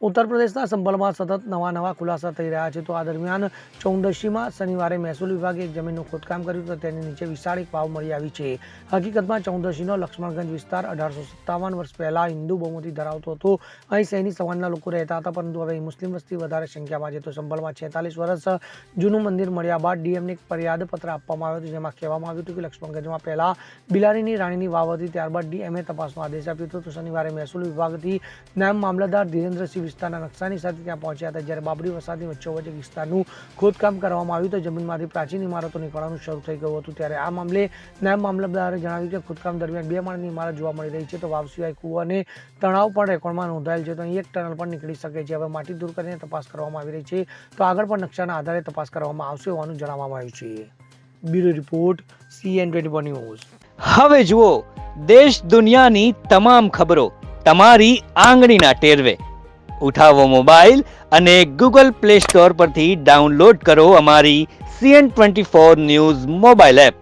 ઉત્તર પ્રદેશના સંભલમાં સતત નવા ખુલાસા થઈ રહ્યા છે. તો આ દરમિયાન ચૌદશીમાં શનિવારે મહેસૂલ વિભાગે એક જમીનનું ખોદકામ કર્યું તો તેની નીચે વિશાળ એક વાવ મળી આવી છે. હકીકતમાં ચૌદશીનો લક્ષ્મણગંજ વિસ્તાર 1857 વર્ષ પહેલા હિન્દુ બહુમતી ધરાવતો હતો. અહીં સૈનિક સમાજના લોકો રહેતા હતા, પરંતુ હવે મુસ્લિમ વસ્તી વધારે સંખ્યામાં છે. તો સંભલમાં 46 વર્ષ જૂનું મંદિર મળ્યા બાદ ડીએમને એક ફરિયાદ પત્ર આપવામાં આવ્યો હતો, જેમાં કહેવામાં આવ્યું હતું કે લક્ષ્મણગંજમાં પહેલા બિલાડીની રાણીની વાવ હતી. ત્યારબાદ ડીએમએ તપાસનો આદેશ આપ્યો હતો. તો શનિવારે મહેસૂલ વિભાગથી નાયબ મામલતદાર ધીરેન્દ્રસિંહ વિસ્તારના નકશાની સાથે ત્યાં પહોંચ્યા હતા, જ્યારે બાબરી વસાહતની વચ્ચોવચ્ચ વિસ્તારનું ખોદકામ કરવામાં આવ્યું તો જમીનમાંથી પ્રાચીન ઇમારતો નીકળવાનું શરૂ થઈ ગયું હતું. ત્યારે આ મામલે નાયબ મામલતદારે જણાવ્યું કે ખોદકામ દરમિયાન 2 માળની ઇમારત જોવા મળી રહી છે. તો વાવ સિવાય કૂવો અને તળાવ પણ રેકોર્ડમાં નોંધાયેલ છે. તો અહીં એક ટનલ પણ નીકળી શકે છે. હવે માટી દૂર કરીને તપાસ કરવામાં આવી રહી છે. તો આગળ પણ નકશાના આધારે તપાસ કરવામાં આવશે હોવાનું જણાવવામાં આવ્યું છે. Bureau report CN24 news. હવે જુઓ દેશ દુનિયાની તમામ ખબરો તમારી આંગળીના ટેરવે. ઉઠાવો મોબાઈલ અને Google Play Store પરથી ડાઉનલોડ કરો અમારી CN24 ન્યૂઝ મોબાઈલ એપ.